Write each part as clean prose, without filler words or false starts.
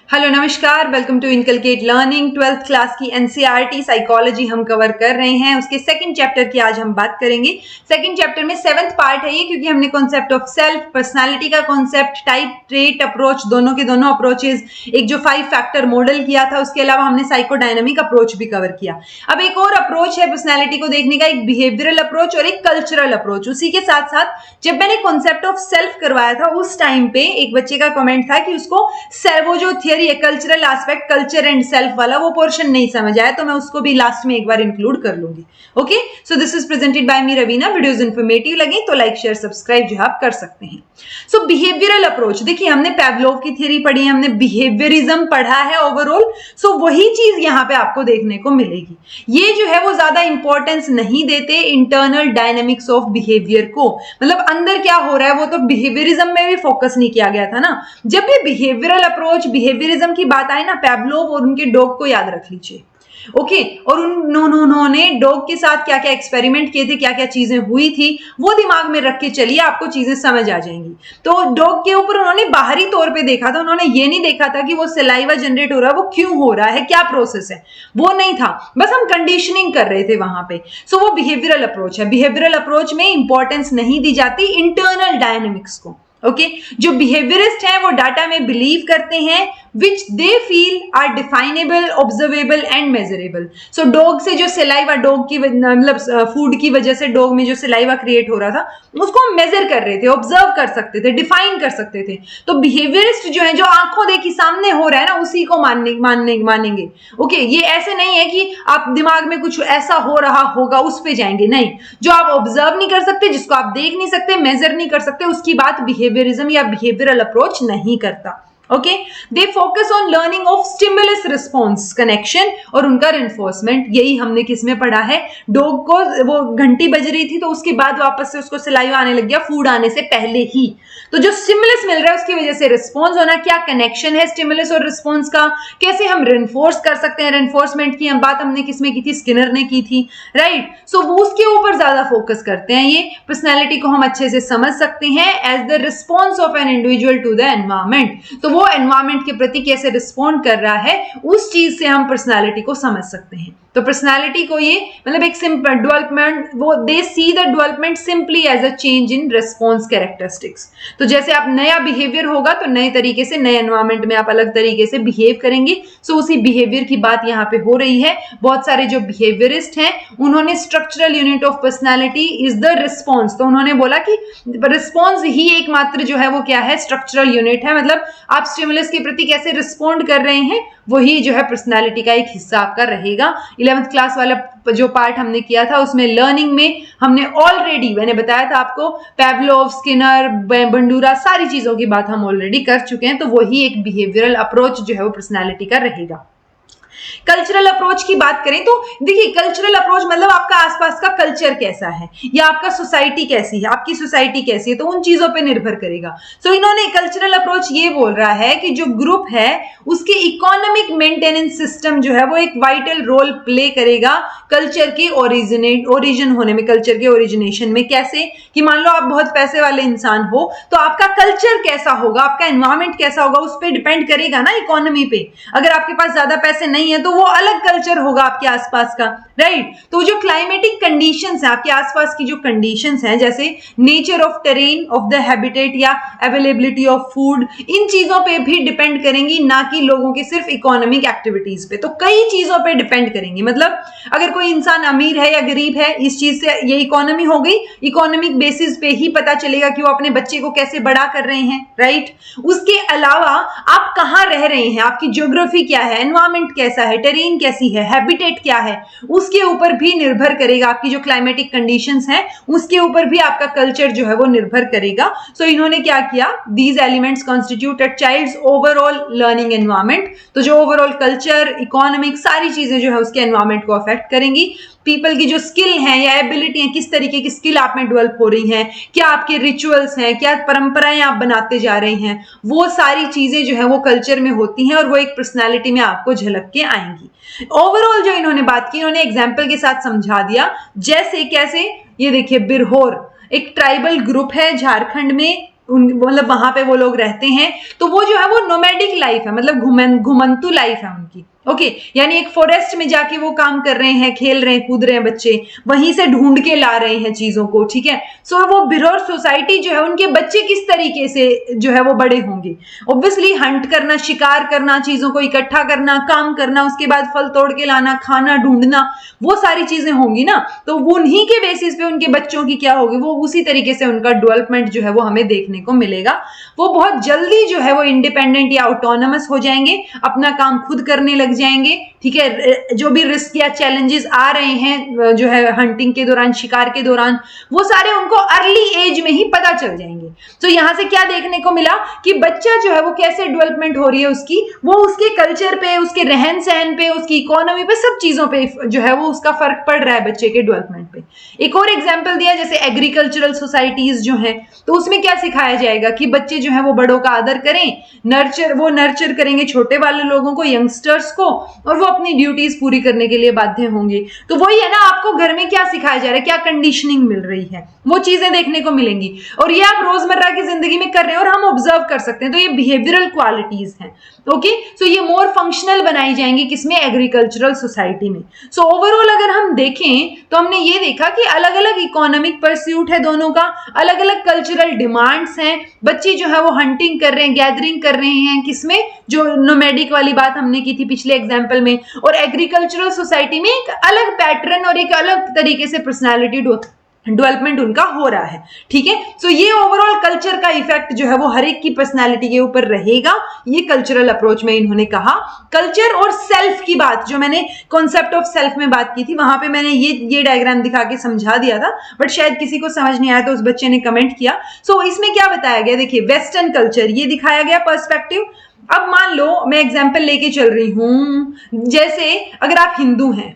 Hello नमस्कार, welcome to inculcate learning. 12th class की NCERT psychology हम कवर कर रहे हैं। उसके सेकंड चैप्टर की आज हम बात करेंगे। सेकंड चैप्टर में 7th पार्ट है ये, क्योंकि हमने कॉन्सेप्ट ऑफ सेल्फ, पर्सनालिटी का कॉन्सेप्ट, टाइप, ट्रेट, अप्रोच, दोनों के दोनों अप्रोचेस, एक जो 5 फैक्टर मॉडल किया था, उसके अलावा हमने साइकोडायनामिक अप्रोच भी कवर किया। अब एक और अप्रोच है पर्सनैलिटी को देखने का, एक बिहेवियरल अप्रोच और एक कल्चरल अप्रोच। उसी के साथ साथ जब मैंने कॉन्सेप्ट ऑफ सेल्फ करवाया था उस टाइम पे एक बच्चे का कमेंट था कि उसको वो जो थियरी है cultural aspect, culture and self वाला, वो पोर्शन नहीं समझ आया, तो मैं उसको भी लास्ट में एक बार इंक्लूड कर लूंगी। Okay, so this is presented by me Raveena. Videos informative लगे तो लाइक शेयर सब्सक्राइब जो आप कर सकते हैं। सो बिहेवियरल अप्रोच, देखिए हमने पैवलोव की थ्योरी पढ़ी है, हमने बिहेवियरिज्म पढ़ा है ओवरऑल। सो वही चीज यहाँ पे आपको देखने को मिलेगी। ये जो है वो ज्यादा इंपॉर्टेंस नहीं देते इंटरनल डायनेमिक्स ऑफ बिहेवियर को, मतलब अंदर क्या हो रहा है वो तो बिहेवियरिज्म में भी फोकस नहीं किया गया था ना। जब भी बिहेवियरल अप्रोच, बिहेवियरिज्म की बात आए ना, पैवलोव और उनके डॉग को याद रख लीजिए। ओके, और उन्होंने डॉग के साथ क्या क्या एक्सपेरिमेंट किए थे, क्या क्या चीजें हुई थी, वो दिमाग में रख के चलिए, आपको चीजें समझ आ जाएंगी। तो डॉग के ऊपर उन्होंने बाहरी तौर पे देखा था, उन्होंने ये नहीं देखा था कि वो सलाइवा जनरेट हो रहा है, वो क्यों हो रहा है, क्या प्रोसेस है, वो नहीं था। बस हम कंडीशनिंग कर रहे थे वहां पे। सो वो बिहेवियरल अप्रोच है। बिहेवियरल अप्रोच में इंपॉर्टेंस नहीं दी जाती इंटरनल डायनेमिक्स को। ओके, जो बिहेवियरिस्ट हैं वो डाटा में बिलीव करते हैं which they feel are definable, observable and measurable. So dog से जो सलाइवा, डॉग की मतलब फूड की वजह से डॉग में जो सलाइवा क्रिएट हो रहा था, उसको हम मेजर कर रहे थे, ऑब्जर्व कर सकते थे, डिफाइन कर सकते थे। तो बिहेवियरिस्ट जो है, जो आंखों देखी सामने हो रहा है ना, उसी को मानेंगे। ओके, ये ऐसे नहीं है कि आप दिमाग में कुछ ऐसा हो रहा होगा उस पे जाएंगे, नहीं। जो आप ऑब्जर्व नहीं कर सकते, जिसको आप देख नहीं सकते, मेजर नहीं कर सकते, उसकी बात बिहेवियरिज्म या बिहेवियरल अप्रोच नहीं करता। Okay, they focus on learning of stimulus response connection और उनका रेनफोर्समेंट। यही हमने किस में पढ़ा है, डॉग को वो घंटी बज रही थी तो उसके बाद वापस से उसको सलाइवा आने लग गया फूड आने से पहले ही। तो जो स्टिमुलस मिल रहा है उसकी वजह से रिस्पॉन्स होना, क्या कनेक्शन है स्टिमुलस और रिस्पॉन्स का, कैसे हम रेनफोर्स कर सकते हैं। रेनफोर्समेंट की बात हमने किसमें की थी, स्किनर ने की थी, राइट। सो वो उसके ऊपर ज्यादा फोकस करते हैं। ये पर्सनैलिटी को हम अच्छे से समझ सकते हैं as the response of an individual to the environment. तो वो एनवायरमेंट के प्रति कैसे रिस्पॉन्ड कर रहा है, उस चीज से हम पर्सनैलिटी को समझ सकते हैं। तो पर्सनैलिटी को ये मतलब एक सिंपल डेवलपमेंट, वो they see the development simply as a change in response characteristics. तो जैसे आप नया बिहेवियर होगा तो नए तरीके से, नए एनवायरमेंट में आप अलग तरीके से बिहेव करेंगे। सो उसी बिहेवियर की बात यहाँ पे हो रही है। बहुत सारे जो बिहेवियरिस्ट हैं उन्होंने structural unit of personality is the response, तो उन्होंने बोला कि रिस्पॉन्स ही एकमात्र जो है वो क्या है, स्ट्रक्चरल यूनिट है। मतलब आप स्टिमुलस के प्रति कैसे रिस्पॉन्ड कर रहे हैं, वही जो है पर्सनैलिटी का एक हिस्सा आपका रहेगा। 11th क्लास वाला जो पार्ट हमने किया था उसमें लर्निंग में हमने ऑलरेडी, मैंने बताया था आपको, पैवलोव, स्किनर, बंडूरा, सारी चीजों की बात हम ऑलरेडी कर चुके हैं। तो वही एक बिहेवियरल अप्रोच जो है वो पर्सनैलिटी का रहेगा। कल्चरल अप्रोच की बात करें तो देखिए, कल्चरल अप्रोच मतलब आपका आसपास का कल्चर कैसा है, या आपका सोसाइटी कैसी है, आपकी सोसाइटी कैसी है, तो उन चीजों पे निर्भर करेगा। सो इन्होंने कल्चरल अप्रोच ये बोल रहा है कि जो ग्रुप है उसके इकोनॉमिक मेंटेनेंस सिस्टम जो है वो एक वाइटल रोल प्ले करेगा कल्चर के ओरिजिन होने में, कल्चर के ओरिजिनेशन में। कैसे कि मान लो आप बहुत पैसे वाले इंसान हो तो आपका कल्चर कैसा होगा, आपका एनवायरमेंट कैसा होगा, उस पर डिपेंड करेगा ना इकोनॉमी पे। अगर आपके पास ज्यादा पैसे नहीं है तो वो अलग कल्चर होगा आपके आसपास का, राइट। तो जो क्लाइमेटिक कंडीशंस हैं, आपके आसपास की जो कंडीशंस हैं, जैसे nature of terrain, of the habitat या अवेलेबिलिटी ऑफ फूड, इन चीजों पे भी डिपेंड करेंगी, ना कि लोगों के सिर्फ इकोनॉमिक एक्टिविटीज पे। तो कई चीजों पे डिपेंड करेंगी। मतलब अगर कोई इंसान अमीर है या गरीब है, इस चीज से ये इकोनॉमी हो गई, इकोनॉमिक बेसिस पे ही पता चलेगा कि वो अपने बच्चे को कैसे बड़ा कर रहे हैं, राइट। उसके अलावा आप कहाँ रह रहे हैं, आपकी ज्योग्राफी क्या है, एनवायरमेंट कैसा है, टेरेन कैसी है, हैबिटेट क्या है, उसके ऊपर भी निर्भर करेगा। आपकी जो क्लाइमेटिक कंडीशंस हैं उसके ऊपर भी आपका कल्चर जो है वो निर्भर करेगा। सो इन्होंने क्या किया, these elements constitute a child's overall learning environment. तो जो ओवरऑल कल्चर, इकोनॉमिक, सारी चीजें जो है उसके एनवायरमेंट को अफेक्ट करेंगी। पीपल की जो स्किल है या एबिलिटी है, किस तरीके की स्किल आप में डेवलप हो रही हैं, क्या आपके रिचुअल्स हैं, क्या परंपराएं आप बनाते जा रहे हैं, वो सारी चीजें जो है वो कल्चर में होती हैं और वो एक पर्सनालिटी में आपको झलक के आएंगी। ओवरऑल जो इन्होंने बात की, इन्होंने एग्जाम्पल के साथ समझा दिया। जैसे कैसे, ये देखिए, बिरहोर एक ट्राइबल ग्रुप है झारखंड में, मतलब वहां पे वो लोग रहते हैं, तो वो जो है वो नोमैडिक लाइफ है, मतलब घुमंतु लाइफ है उनकी। ओके, यानी एक फॉरेस्ट में जाके वो काम कर रहे हैं, खेल रहे हैं, कूद रहे हैं बच्चे, वहीं से ढूंढ के ला रहे हैं चीजों को, ठीक है। सो वो बिरौर सोसाइटी जो है, उनके बच्चे किस तरीके से जो है वो बड़े होंगे। ऑब्वियसली हंट करना, शिकार करना, चीजों को इकट्ठा करना, काम करना, उसके बाद फल तोड़ के लाना, खाना ढूंढना, वो सारी चीजें होंगी ना। तो उन्हीं के बेसिस पे उनके बच्चों की क्या होगी, वो उसी तरीके से उनका डेवलपमेंट जो है वो हमें देखने को मिलेगा। वो बहुत जल्दी जो है वो इंडिपेंडेंट या ऑटोनमस हो जाएंगे, अपना काम खुद करने लग जाएंगे, ठीक है। जो भी रिस्क या चैलेंजेस आ रहे हैं जो है हंटिंग के दौरान, शिकार के दौरान, वो सारे उनको अर्ली एज में ही पता चल जाएंगे। तो यहां से क्या देखने को मिला कि बच्चा जो है वो कैसे डेवलपमेंट हो रही है उसकी, वो उसके कल्चर पे, उसके रहन सहन पे, उसकी इकोनॉमी पे, सब चीजों पे जो है वो उसका फर्क पड़ रहा है बच्चे के डेवलपमेंट पे। एक और एग्जांपल दिया, जैसे एग्रीकल्चरल सोसाइटीज जो है, तो उसमें क्या सिखाया जाएगा कि बच्चे जो है वो बड़ों का आदर करें, नर्चर करेंगे छोटे वाले लोगों को, यंगस्टर्स को, और वो अपनी ड्यूटीज पूरी करने के लिए बाध्य होंगे। तो वही है ना, आपको घर में क्या सिखाया जा रहा है, क्या कंडीशनिंग मिल रही है, वो चीजें देखने को मिलेंगी। और ये आप रोजमर्रा की जिंदगी में कर रहे हैं और हम ऑब्जर्व कर सकते हैं। तो ये बिहेवियरल क्वालिटीज हैं। ओके, सो ये मोर फंक्शनल बनाई जाएंगी किसमें, एग्रीकल्चरल सोसाइटी में। सो ओवरऑल अगर हम देखें तो हमने ये देखा कि अलग अलग इकोनॉमिक परस्यूट है दोनों का, अलग अलग कल्चरल डिमांड्स हैं। बच्चे जो है वो हंटिंग कर रहे हैं, गैदरिंग कर रहे हैं, किसमें, जो नोमैडिक वाली बात हमने की थी पिछले एग्जाम्पल में, और एग्रीकल्चरल सोसाइटी में एक अलग पैटर्न और एक अलग तरीके से पर्सनैलिटी डेवलपमेंट उनका हो रहा है, ठीक है। सो ये ओवरऑल कल्चर का इफेक्ट जो है वो हर एक की पर्सनालिटी के ऊपर रहेगा। ये कल्चरल अप्रोच में इन्होंने कहा। कल्चर और सेल्फ की बात, जो मैंने कॉन्सेप्ट ऑफ सेल्फ में बात की थी, वहां पे मैंने ये डायग्राम दिखा के समझा दिया था, बट शायद किसी को समझ नहीं आया, तो उस बच्चे ने कमेंट किया। सो इसमें क्या बताया गया, देखिए वेस्टर्न कल्चर ये दिखाया गया पर्सपेक्टिव। अब मान लो मैं एग्जाम्पल लेके चल रही हूं, जैसे अगर आप हिंदू हैं,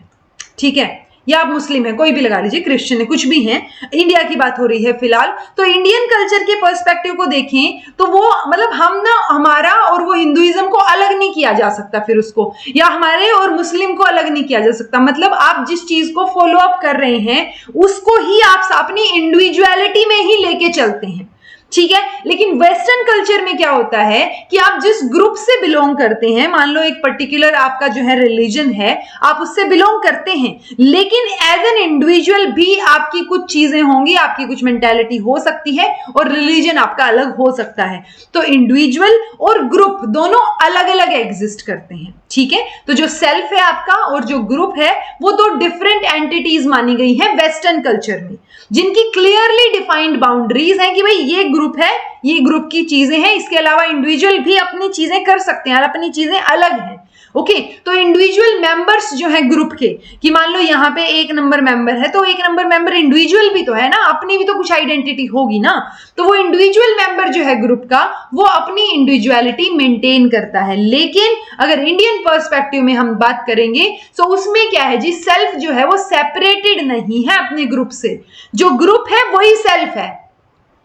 ठीक है, या आप मुस्लिम हैं, कोई भी लगा लीजिए, क्रिश्चियन है, कुछ भी हैं, इंडिया की बात हो रही है फिलहाल, तो इंडियन कल्चर के पर्सपेक्टिव को देखें तो वो मतलब हम ना, हमारा और वो हिंदुइज्म को अलग नहीं किया जा सकता फिर उसको, या हमारे और मुस्लिम को अलग नहीं किया जा सकता। मतलब आप जिस चीज को फॉलो अप कर रहे हैं उसको ही आप अपनी इंडिविजुअलिटी में ही लेके चलते हैं, ठीक है। लेकिन वेस्टर्न कल्चर में क्या होता है कि आप जिस ग्रुप से बिलोंग करते हैं, मान लो एक पर्टिकुलर आपका जो है रिलीजन है, आप उससे बिलोंग करते हैं, लेकिन एज एन इंडिविजुअल भी आपकी कुछ चीजें होंगी, आपकी कुछ मेंटालिटी हो सकती है, और रिलीजन आपका अलग हो सकता है। तो इंडिविजुअल और ग्रुप दोनों अलग अलग एग्जिस्ट करते हैं, ठीक है। तो जो सेल्फ है आपका और जो ग्रुप है, वो दो डिफरेंट एंटिटीज मानी गई है वेस्टर्न कल्चर में, जिनकी क्लियरली डिफाइंड बाउंड्रीज है कि भाई ये ग्रुप है, ये ग्रुप की चीजें हैं, इसके अलावा इंडिविजुअल भी अपनी चीजें कर सकते हैं और अपनी चीजें अलग हैं। ओके, तो इंडिविजुअल मेंबर्स जो है ग्रुप के, कि मान लो यहाँ पे एक नंबर मेंबर है, तो एक नंबर मेंबर इंडिविजुअल भी तो है ना, अपनी भी तो कुछ आइडेंटिटी होगी ना। तो वो इंडिविजुअल मेंबर जो है ग्रुप का, वो अपनी इंडिविजुअलिटी मेंटेन करता है। लेकिन अगर इंडियन पर्सपेक्टिव में हम बात करेंगे तो उसमें क्या है जी, सेल्फ जो है वो सेपरेटेड नहीं है अपने ग्रुप से, जो ग्रुप है वही सेल्फ है,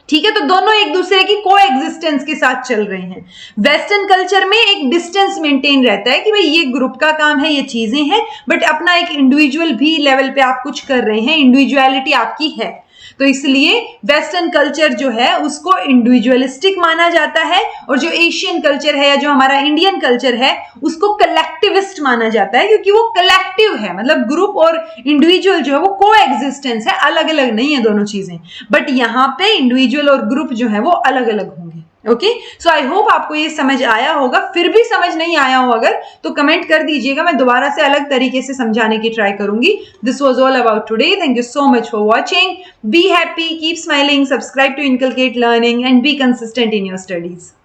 ठीक है। तो दोनों एक दूसरे की को एग्जिस्टेंस के साथ चल रहे हैं। वेस्टर्न कल्चर में एक डिस्टेंस मेंटेन रहता है कि भाई ये ग्रुप का काम है, ये चीजें हैं, बट अपना एक इंडिविजुअल भी लेवल पे आप कुछ कर रहे हैं, इंडिविजुअलिटी आपकी है। तो इसलिए वेस्टर्न कल्चर जो है उसको इंडिविजुअलिस्टिक माना जाता है, और जो एशियन कल्चर है या जो हमारा इंडियन कल्चर है उसको कलेक्टिविस्ट माना जाता है, क्योंकि वो कलेक्टिव है, मतलब ग्रुप और इंडिविजुअल जो है वो को एग्जिस्टेंस है, अलग अलग नहीं है दोनों चीजें। बट यहाँ पे इंडिविजुअल और ग्रुप जो है वो अलग अलग होंगे। ओके, सो आई होप आपको ये समझ आया होगा। फिर भी समझ नहीं आया हो अगर, तो कमेंट कर दीजिएगा, मैं दोबारा से अलग तरीके से समझाने की ट्राई करूंगी। This was all about today. Thank you so much for watching. Be happy, keep smiling, subscribe to inculcate learning and be consistent in your studies.